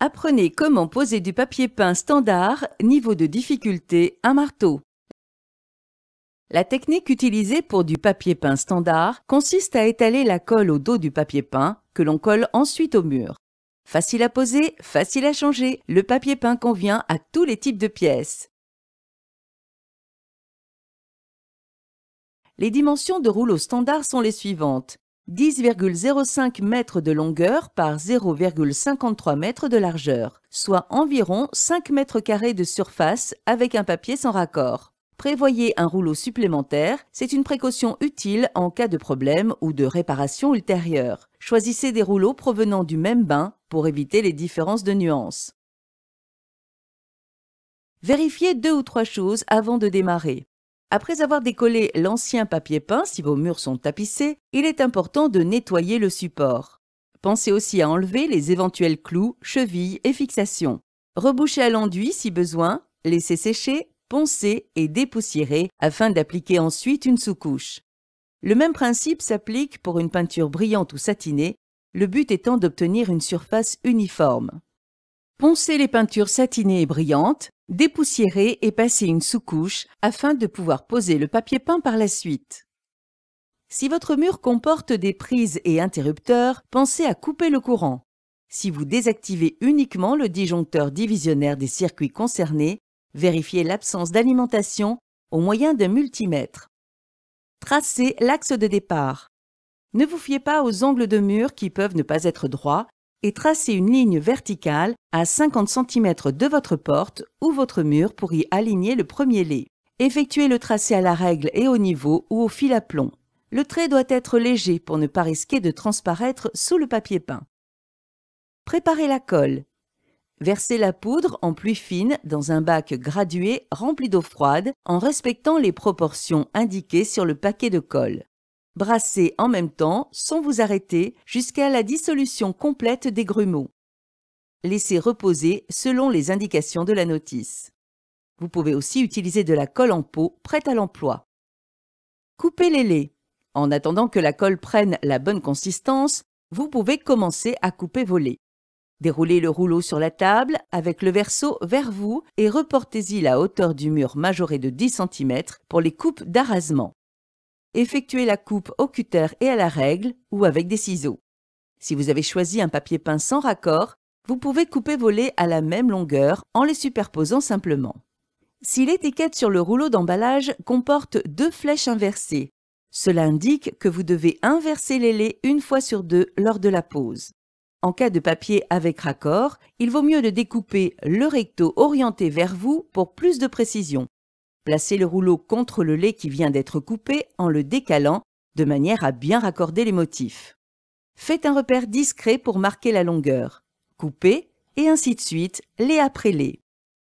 Apprenez comment poser du papier peint standard, niveau de difficulté, un marteau. La technique utilisée pour du papier peint standard consiste à étaler la colle au dos du papier peint que l'on colle ensuite au mur. Facile à poser, facile à changer, le papier peint convient à tous les types de pièces. Les dimensions de rouleau standard sont les suivantes. 10,05 mètres de longueur par 0,53 mètres de largeur, soit environ 5 mètres carrés de surface avec un papier sans raccord. Prévoyez un rouleau supplémentaire, c'est une précaution utile en cas de problème ou de réparation ultérieure. Choisissez des rouleaux provenant du même bain pour éviter les différences de nuances. Vérifiez 2 ou 3 choses avant de démarrer. Après avoir décollé l'ancien papier peint, si vos murs sont tapissés, il est important de nettoyer le support. Pensez aussi à enlever les éventuels clous, chevilles et fixations. Rebouchez à l'enduit si besoin, laissez sécher, poncer et dépoussiérer afin d'appliquer ensuite une sous-couche. Le même principe s'applique pour une peinture brillante ou satinée, le but étant d'obtenir une surface uniforme. Poncez les peintures satinées et brillantes, dépoussiérez et passez une sous-couche afin de pouvoir poser le papier peint par la suite. Si votre mur comporte des prises et interrupteurs, pensez à couper le courant. Si vous désactivez uniquement le disjoncteur divisionnaire des circuits concernés, vérifiez l'absence d'alimentation au moyen d'un multimètre. Tracez l'axe de départ. Ne vous fiez pas aux angles de mur qui peuvent ne pas être droits et tracez une ligne verticale à 50 cm de votre porte ou votre mur pour y aligner le premier lait. Effectuez le tracé à la règle et au niveau ou au fil à plomb. Le trait doit être léger pour ne pas risquer de transparaître sous le papier peint. Préparez la colle. Versez la poudre en pluie fine dans un bac gradué rempli d'eau froide en respectant les proportions indiquées sur le paquet de colle. Brassez en même temps, sans vous arrêter, jusqu'à la dissolution complète des grumeaux. Laissez reposer selon les indications de la notice. Vous pouvez aussi utiliser de la colle en pot prête à l'emploi. Coupez les laits. En attendant que la colle prenne la bonne consistance, vous pouvez commencer à couper vos laits. Déroulez le rouleau sur la table avec le verso vers vous et reportez-y la hauteur du mur majorée de 10 cm pour les coupes d'arasement. Effectuez la coupe au cutter et à la règle ou avec des ciseaux. Si vous avez choisi un papier peint sans raccord, vous pouvez couper vos laits à la même longueur en les superposant simplement. Si l'étiquette sur le rouleau d'emballage comporte 2 flèches inversées, cela indique que vous devez inverser les laits une fois sur 2 lors de la pose. En cas de papier avec raccord, il vaut mieux de découper le recto orienté vers vous pour plus de précision. Placez le rouleau contre le lait qui vient d'être coupé en le décalant de manière à bien raccorder les motifs. Faites un repère discret pour marquer la longueur. Coupez et ainsi de suite, lait après lait.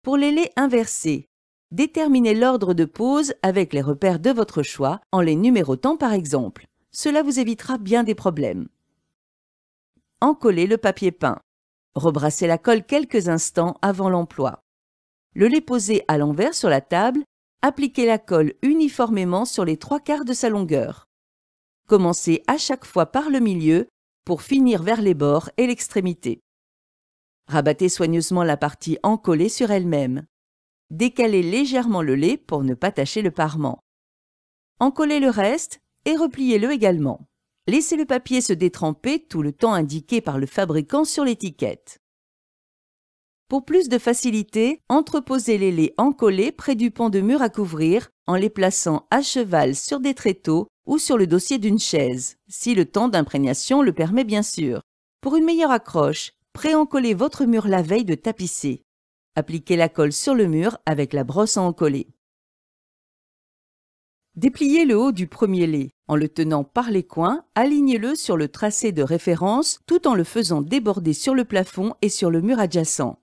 Pour les laits inversés, déterminez l'ordre de pose avec les repères de votre choix en les numérotant par exemple. Cela vous évitera bien des problèmes. Encollez le papier peint. Rebrassez la colle quelques instants avant l'emploi. Le lait posé à l'envers sur la table, appliquez la colle uniformément sur les 3/4 de sa longueur. Commencez à chaque fois par le milieu pour finir vers les bords et l'extrémité. Rabattez soigneusement la partie encollée sur elle-même. Décalez légèrement le lait pour ne pas tacher le parement. Encollez le reste et repliez-le également. Laissez le papier se détremper tout le temps indiqué par le fabricant sur l'étiquette. Pour plus de facilité, entreposez les laits encollés près du pan de mur à couvrir en les plaçant à cheval sur des tréteaux ou sur le dossier d'une chaise, si le temps d'imprégnation le permet bien sûr. Pour une meilleure accroche, pré-encollez votre mur la veille de tapisser. Appliquez la colle sur le mur avec la brosse à encoller. Dépliez le haut du premier lait. En le tenant par les coins, alignez-le sur le tracé de référence tout en le faisant déborder sur le plafond et sur le mur adjacent.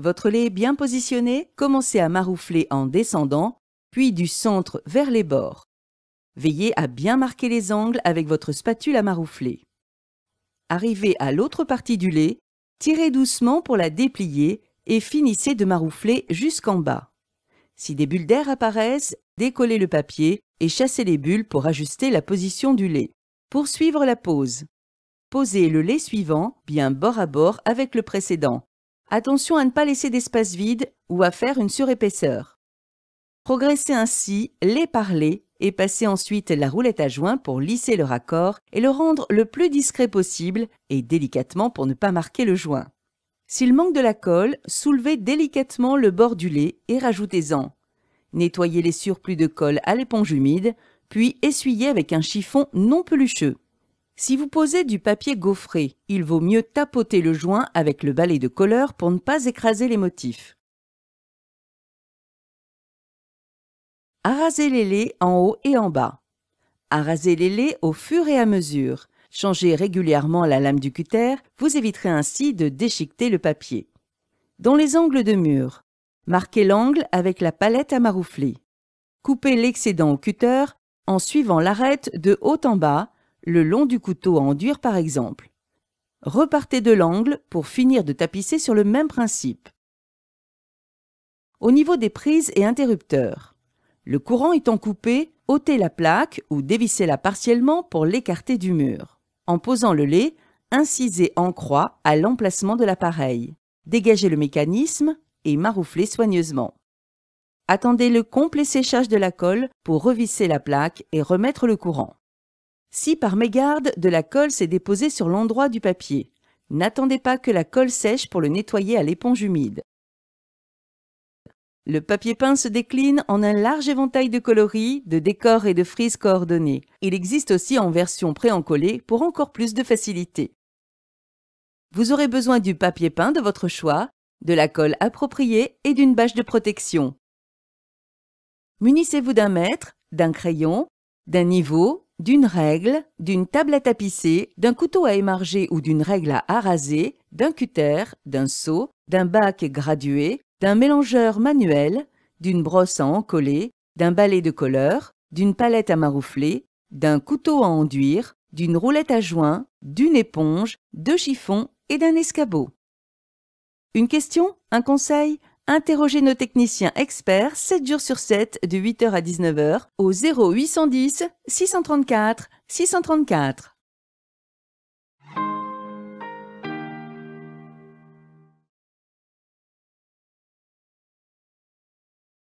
Votre lait est bien positionné, commencez à maroufler en descendant, puis du centre vers les bords. Veillez à bien marquer les angles avec votre spatule à maroufler. Arrivez à l'autre partie du lait, tirez doucement pour la déplier et finissez de maroufler jusqu'en bas. Si des bulles d'air apparaissent, décollez le papier et chassez les bulles pour ajuster la position du lait. Poursuivre la pose. Posez le lait suivant, bien bord à bord avec le précédent. Attention à ne pas laisser d'espace vide ou à faire une surépaisseur. Progressez ainsi lait par lait et passez ensuite la roulette à joint pour lisser le raccord et le rendre le plus discret possible et délicatement pour ne pas marquer le joint. S'il manque de la colle, soulevez délicatement le bord du lait et rajoutez-en. Nettoyez les surplus de colle à l'éponge humide, puis essuyez avec un chiffon non pelucheux. Si vous posez du papier gaufré, il vaut mieux tapoter le joint avec le balai de colleur pour ne pas écraser les motifs. Arrasez les laits en haut et en bas. Arrasez les laits au fur et à mesure. Changez régulièrement la lame du cutter, vous éviterez ainsi de déchiqueter le papier. Dans les angles de mur, marquez l'angle avec la palette à maroufler. Coupez l'excédent au cutter en suivant l'arête de haut en bas, le long du couteau à enduire par exemple. Repartez de l'angle pour finir de tapisser sur le même principe. Au niveau des prises et interrupteurs, le courant étant coupé, ôtez la plaque ou dévissez-la partiellement pour l'écarter du mur. En posant le lait, incisez en croix à l'emplacement de l'appareil. Dégagez le mécanisme et marouflez soigneusement. Attendez le complet séchage de la colle pour revisser la plaque et remettre le courant. Si par mégarde de la colle s'est déposée sur l'endroit du papier, n'attendez pas que la colle sèche pour le nettoyer à l'éponge humide. Le papier peint se décline en un large éventail de coloris, de décors et de frises coordonnées. Il existe aussi en version pré-encollée pour encore plus de facilité. Vous aurez besoin du papier peint de votre choix, de la colle appropriée et d'une bâche de protection. Munissez-vous d'un mètre, d'un crayon, d'un niveau, d'une règle, d'une table à tapisser, d'un couteau à émarger ou d'une règle à araser, d'un cutter, d'un seau, d'un bac gradué, d'un mélangeur manuel, d'une brosse à encoller, d'un balai de colleur, d'une palette à maroufler, d'un couteau à enduire, d'une roulette à joint, d'une éponge, de chiffons et d'un escabeau. Une question? Un conseil? Interrogez nos techniciens experts 7 jours sur 7 de 8h à 19h au 0810 634 634.